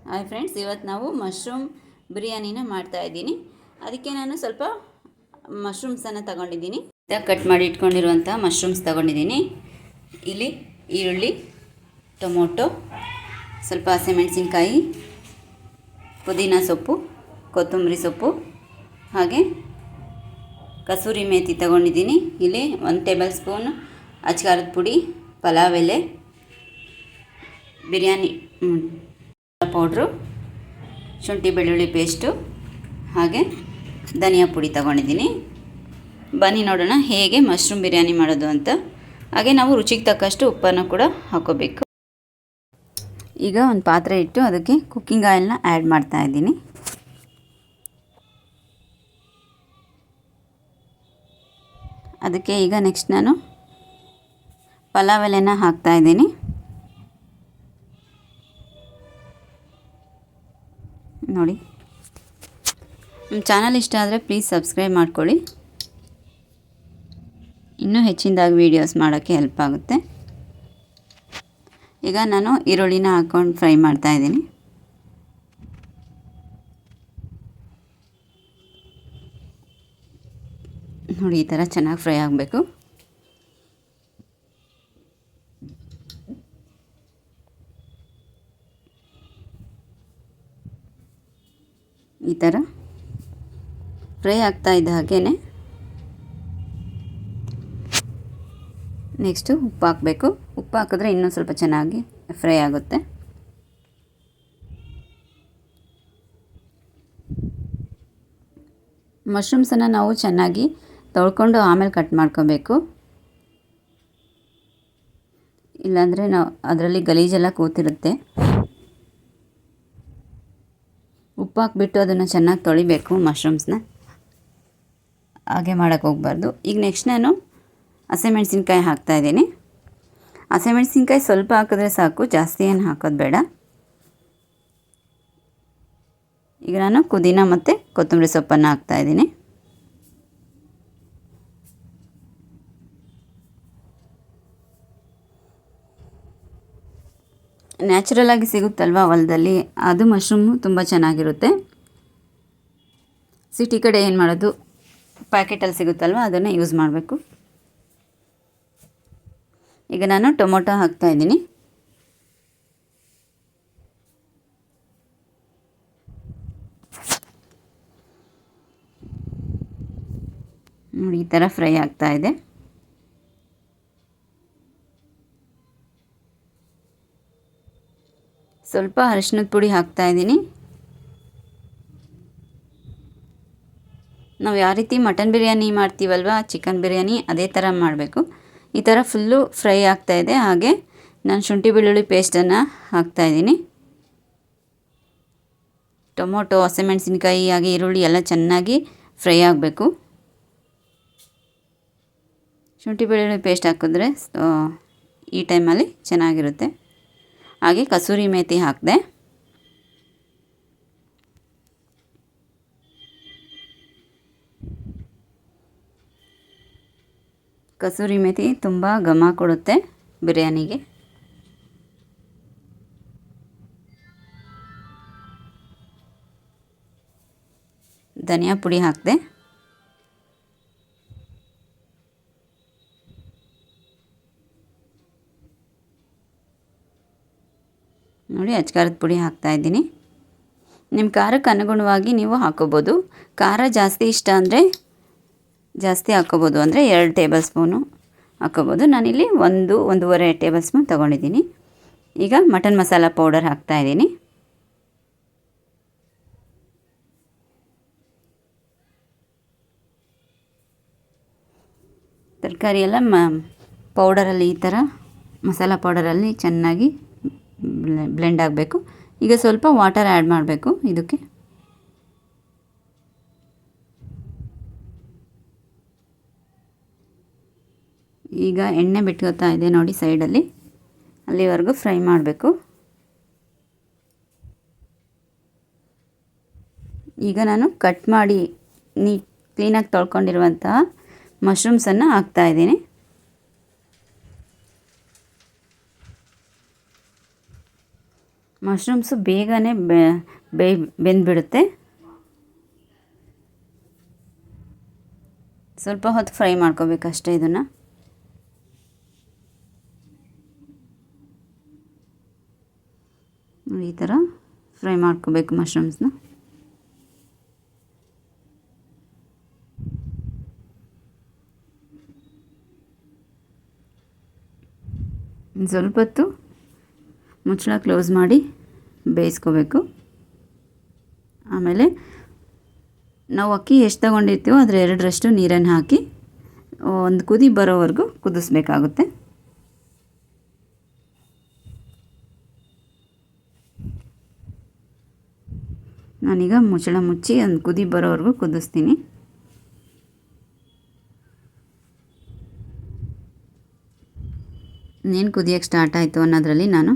Hi friends, ಇವತ್ತು ನಾವು mushroom ಬಿರಿಯಾನಿನ ಮಾಡ್ತಾಯಿದ್ದೀನಿ. ಅದಕ್ಕೆ ನಾನು ಸ್ವಲ್ಪ ಮಶ್ರೂಮ್ಸನ್ನು ತಗೊಂಡಿದ್ದೀನಿ. ಕಟ್ ಮಾಡಿ ಇಟ್ಕೊಂಡಿರುವಂಥ ಮಶ್ರೂಮ್ಸ್ ತಗೊಂಡಿದ್ದೀನಿ. ಇಲ್ಲಿ ಈರುಳ್ಳಿ, ಟೊಮೊಟೊ, ಸ್ವಲ್ಪ ಹಸಿಮೆಣಸಿನ್ಕಾಯಿ, ಪುದೀನ ಸೊಪ್ಪು, ಕೊತ್ತಂಬರಿ ಸೊಪ್ಪು, ಹಾಗೆ ಕಸೂರಿ ಮೇಥಿ ತಗೊಂಡಿದ್ದೀನಿ. ಇಲ್ಲಿ 1 ಟೇಬಲ್ ಸ್ಪೂನ್ ಅಚ್ಕಾರದ ಪುಡಿ, ಪಲಾವ್ ಎಲೆ, ಬಿರಿಯಾನಿ ಪೌಡ್ರು, ಶುಂಠಿ ಬೆಳ್ಳುಳ್ಳಿ ಪೇಸ್ಟು, ಹಾಗೆ ಧನಿಯಾ ಪುಡಿ ತಗೊಂಡಿದ್ದೀನಿ. ಬನ್ನಿ ನೋಡೋಣ ಹೇಗೆ ಮಶ್ರೂಮ್ ಬಿರಿಯಾನಿ ಮಾಡೋದು ಅಂತ. ಹಾಗೆ ನಾವು ರುಚಿಗೆ ತಕ್ಕಷ್ಟು ಉಪ್ಪನ್ನು ಕೂಡ ಹಾಕೋಬೇಕು. ಈಗ ಒಂದು ಪಾತ್ರೆ ಇಟ್ಟು ಅದಕ್ಕೆ ಕುಕ್ಕಿಂಗ್ ಆಯಿಲ್ನ ಆ್ಯಡ್ ಮಾಡ್ತಾ ಇದ್ದೀನಿ. ಅದಕ್ಕೆ ಈಗ ನೆಕ್ಸ್ಟ್ ನಾನು ಪಲಾವ್ ಎಲೆನ ಹಾಕ್ತಾ ಇದ್ದೀನಿ. ನೋಡಿ, ನಮ್ಮ ಚಾನಲ್ ಇಷ್ಟ ಆದರೆ ಪ್ಲೀಸ್ ಸಬ್ಸ್ಕ್ರೈಬ್ ಮಾಡ್ಕೊಳ್ಳಿ. ಇನ್ನೂ ಹೆಚ್ಚಿನದಾಗಿ ವೀಡಿಯೋಸ್ ಮಾಡೋಕ್ಕೆ ಹೆಲ್ಪ್ ಆಗುತ್ತೆ. ಈಗ ನಾನು ಈರುಳ್ಳಿನ ಹಾಕ್ಕೊಂಡು ಫ್ರೈ ಮಾಡ್ತಾ ಇದ್ದೀನಿ. ನೋಡಿ, ಈ ಥರ ಚೆನ್ನಾಗಿ ಫ್ರೈ ಆಗಬೇಕು. ಈ ಥರ ಫ್ರೈ ಆಗ್ತಾ ಇದ್ದ ಹಾಗೇ ನೆಕ್ಸ್ಟು ಉಪ್ಪು ಹಾಕಬೇಕು. ಉಪ್ಪು ಹಾಕಿದ್ರೆ ಇನ್ನೂ ಸ್ವಲ್ಪ ಚೆನ್ನಾಗಿ ಫ್ರೈ ಆಗುತ್ತೆ. ಮಶ್ರೂಮ್ಸನ್ನು ನಾವು ಚೆನ್ನಾಗಿ ತೊಳ್ಕೊಂಡು ಆಮೇಲೆ ಕಟ್ ಮಾಡ್ಕೋಬೇಕು. ಇಲ್ಲಾಂದರೆ ನಾವು ಅದರಲ್ಲಿ ಗಲೀಜೆಲ್ಲ ಕೂತಿರುತ್ತೆ. ಉಪ್ಪು ಹಾಕ್ಬಿಟ್ಟು ಅದನ್ನು ಚೆನ್ನಾಗಿ ತೊಳಿಬೇಕು ಮಶ್ರೂಮ್ಸ್ನ. ಹಾಗೆ ಮಾಡೋಕ್ಕೆ ಹೋಗಬಾರ್ದು. ಈಗ ನೆಕ್ಸ್ಟ್ ನಾನು ಹಸಿಮೆಣಸಿನ್ಕಾಯಿ ಹಾಕ್ತಾಯಿದ್ದೀನಿ. ಹಸಿಮೆಣಸಿನ್ಕಾಯಿ ಸ್ವಲ್ಪ ಹಾಕಿದ್ರೆ ಸಾಕು, ಜಾಸ್ತಿ ಏನು ಹಾಕೋದು ಬೇಡ. ಈಗ ನಾನು ಪುದೀನ ಮತ್ತು ಕೊತ್ತಂಬರಿ ಸೊಪ್ಪನ್ನು ಹಾಕ್ತಾಯಿದ್ದೀನಿ. ನ್ಯಾಚುರಲಾಗಿ ಸಿಗುತ್ತಲ್ವ ಹೊಲದಲ್ಲಿ, ಅದು ಮಶ್ರೂಮು ತುಂಬ ಚೆನ್ನಾಗಿರುತ್ತೆ. ಸಿಟಿ ಕಡೆ ಏನು ಮಾಡೋದು, ಪ್ಯಾಕೆಟಲ್ಲಿ ಸಿಗುತ್ತಲ್ವ ಅದನ್ನೇ ಯೂಸ್ ಮಾಡಬೇಕು. ಈಗ ನಾನು ಟೊಮೊಟೊ ಹಾಕ್ತಾಯಿದ್ದೀನಿ. ನೋಡಿ, ಈ ಥರ ಫ್ರೈ ಆಗ್ತಾಯಿದೆ. ಸ್ವಲ್ಪ ಅರಿಶಿನದ ಪುಡಿ ಹಾಕ್ತಾಯಿದ್ದೀನಿ. ನಾವು ಯಾವ ರೀತಿ ಮಟನ್ ಬಿರಿಯಾನಿ ಮಾಡ್ತೀವಲ್ವ, ಚಿಕನ್ ಬಿರಿಯಾನಿ ಅದೇ ಥರ ಮಾಡಬೇಕು. ಈ ಥರ ಫುಲ್ಲು ಫ್ರೈ ಆಗ್ತಾಯಿದೆ. ಹಾಗೆ ನಾನು ಶುಂಠಿ ಬೆಳ್ಳುಳ್ಳಿ ಪೇಸ್ಟನ್ನು ಹಾಕ್ತಾಯಿದ್ದೀನಿ. ಟೊಮೊಟೊ, ಹಸಿಮೆಣಸಿನ್ಕಾಯಿ ಹಾಗೆ ಈರುಳ್ಳಿ ಎಲ್ಲ ಚೆನ್ನಾಗಿ ಫ್ರೈ ಆಗಬೇಕು. ಶುಂಠಿ ಬೆಳ್ಳುಳ್ಳಿ ಪೇಸ್ಟ್ ಹಾಕಿದ್ರೆ ಈ ಟೈಮಲ್ಲಿ ಚೆನ್ನಾಗಿರುತ್ತೆ. ಹಾಗೆ ಕಸೂರಿ ಮೇಥಿ ಹಾಕಿದೆ. ಕಸೂರಿ ಮೇಥಿ ತುಂಬ ಘಮ ಕೊಡುತ್ತೆ ಬಿರಿಯಾನಿಗೆ. ಧನಿಯಾ ಪುಡಿ ಹಾಕಿದೆ. ನೋಡಿ, ಅಚ್ಕಾರದ ಪುಡಿ ಹಾಕ್ತಾಯಿದ್ದೀನಿ. ನಿಮ್ಮ ಖಾರಕ್ಕೆ ಅನುಗುಣವಾಗಿ ನೀವು ಹಾಕೋಬೋದು. ಖಾರ ಜಾಸ್ತಿ ಇಷ್ಟ ಅಂದರೆ ಜಾಸ್ತಿ ಹಾಕ್ಕೋಬೋದು, ಅಂದರೆ 2 ಟೇಬಲ್ ಸ್ಪೂನು ಹಾಕ್ಕೋಬೋದು. ನಾನಿಲ್ಲಿ 1-1.5 ಟೇಬಲ್ ಸ್ಪೂನ್ ತೊಗೊಂಡಿದ್ದೀನಿ. ಈಗ ಮಟನ್ ಮಸಾಲ ಪೌಡರ್ ಹಾಕ್ತಾಯಿದ್ದೀನಿ. ತರಕಾರಿ ಎಲ್ಲ ಪೌಡರಲ್ಲಿ, ಈ ಥರ ಮಸಾಲ ಪೌಡರಲ್ಲಿ ಚೆನ್ನಾಗಿ ಬ್ಲೆಂಡ್ ಆಗಬೇಕು. ಈಗ ಸ್ವಲ್ಪ ವಾಟರ್ ಆ್ಯಡ್ ಮಾಡಬೇಕು ಇದಕ್ಕೆ. ಈಗ ಎಣ್ಣೆ ಬಿಟ್ಕೋತಾ ಇದೆ ನೋಡಿ ಸೈಡಲ್ಲಿ, ಅಲ್ಲಿವರೆಗೂ ಫ್ರೈ ಮಾಡಬೇಕು. ಈಗ ನಾನು ಕಟ್ ಮಾಡಿ ಕ್ಲೀನಾಗಿ ತೊಳ್ಕೊಂಡಿರುವಂತಹ ಮಶ್ರೂಮ್ಸನ್ನು ಹಾಕ್ತಾಯಿದ್ದೀನಿ. ಮಶ್ರೂಮ್ಸು ಬೇಗನೆ ಬೆಂದ್ಬಿಡುತ್ತೆ. ಸ್ವಲ್ಪ ಹೊತ್ತು ಫ್ರೈ ಮಾಡ್ಕೋಬೇಕಷ್ಟೇ ಇದನ್ನು. ಈ ಥರ ಫ್ರೈ ಮಾಡ್ಕೋಬೇಕು ಮಶ್ರೂಮ್ಸ್ನ. ಸ್ವಲ್ಪ ಹೊತ್ತು ಮುಚ್ಚಳ ಕ್ಲೋಸ್ ಮಾಡಿ ಬೇಯಿಸ್ಕೋಬೇಕು. ಆಮೇಲೆ ನಾವು ಅಕ್ಕಿ ಎಷ್ಟು ತಗೊಂಡಿರ್ತೀವೋ ಅದರ 2ರಷ್ಟು ನೀರನ್ನು ಹಾಕಿ ಒಂದು ಕುದಿ ಬರೋವರೆಗೂ ಕುದಿಸ್ಬೇಕಾಗುತ್ತೆ. ನಾನೀಗ ಮುಚ್ಚಳ ಮುಚ್ಚಿ ಒಂದು ಕುದಿ ಬರೋವರೆಗೂ ಕುದಿಸ್ತೀನಿ. ಇನ್ನೇನು ಕುದಿಯೋಕ್ಕೆ ಸ್ಟಾರ್ಟ್ ಆಯಿತು ಅನ್ನೋದರಲ್ಲಿ ನಾನು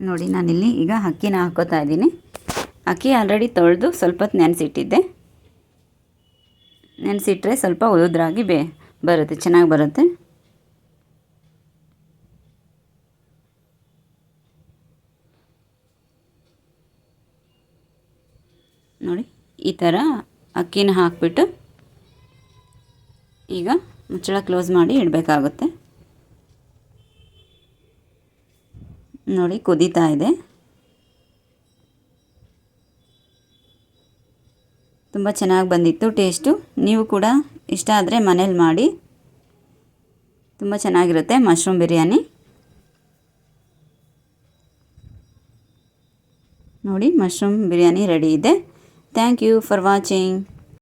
ನೋಡಿ, ನಾನಿಲ್ಲಿ ಈಗ ಅಕ್ಕಿನ ಹಾಕೋತಾ ಇದ್ದೀನಿ. ಅಕ್ಕಿ ಆಲ್ರೆಡಿ ತೊಳೆದು ಸ್ವಲ್ಪ ಹೊತ್ತು ನೆನೆಸಿಟ್ಟಿದ್ದೆ. ನೆನೆಸಿಟ್ರೆ ಸ್ವಲ್ಪ ಉದುದ್ರಾಗಿ ಬರುತ್ತೆ, ಚೆನ್ನಾಗಿ ಬರುತ್ತೆ. ನೋಡಿ, ಈ ಥರ ಅಕ್ಕಿನ ಹಾಕಿಬಿಟ್ಟು ಈಗ ಮುಚ್ಚಳ ಕ್ಲೋಸ್ ಮಾಡಿ ಇಡಬೇಕಾಗುತ್ತೆ. ನೋಡಿ, ಕುದೀತಾ ಇದೆ. ತುಂಬ ಚೆನ್ನಾಗಿ ಬಂದಿತ್ತು ಟೇಸ್ಟು. ನೀವು ಕೂಡ ಇಷ್ಟ ಆದರೆ ಮನೇಲಿ ಮಾಡಿ, ತುಂಬ ಚೆನ್ನಾಗಿರುತ್ತೆ ಮಶ್ರೂಮ್ ಬಿರಿಯಾನಿ. ನೋಡಿ, ಮಶ್ರೂಮ್ ಬಿರಿಯಾನಿ ರೆಡಿ ಇದೆ. Thank you for watching.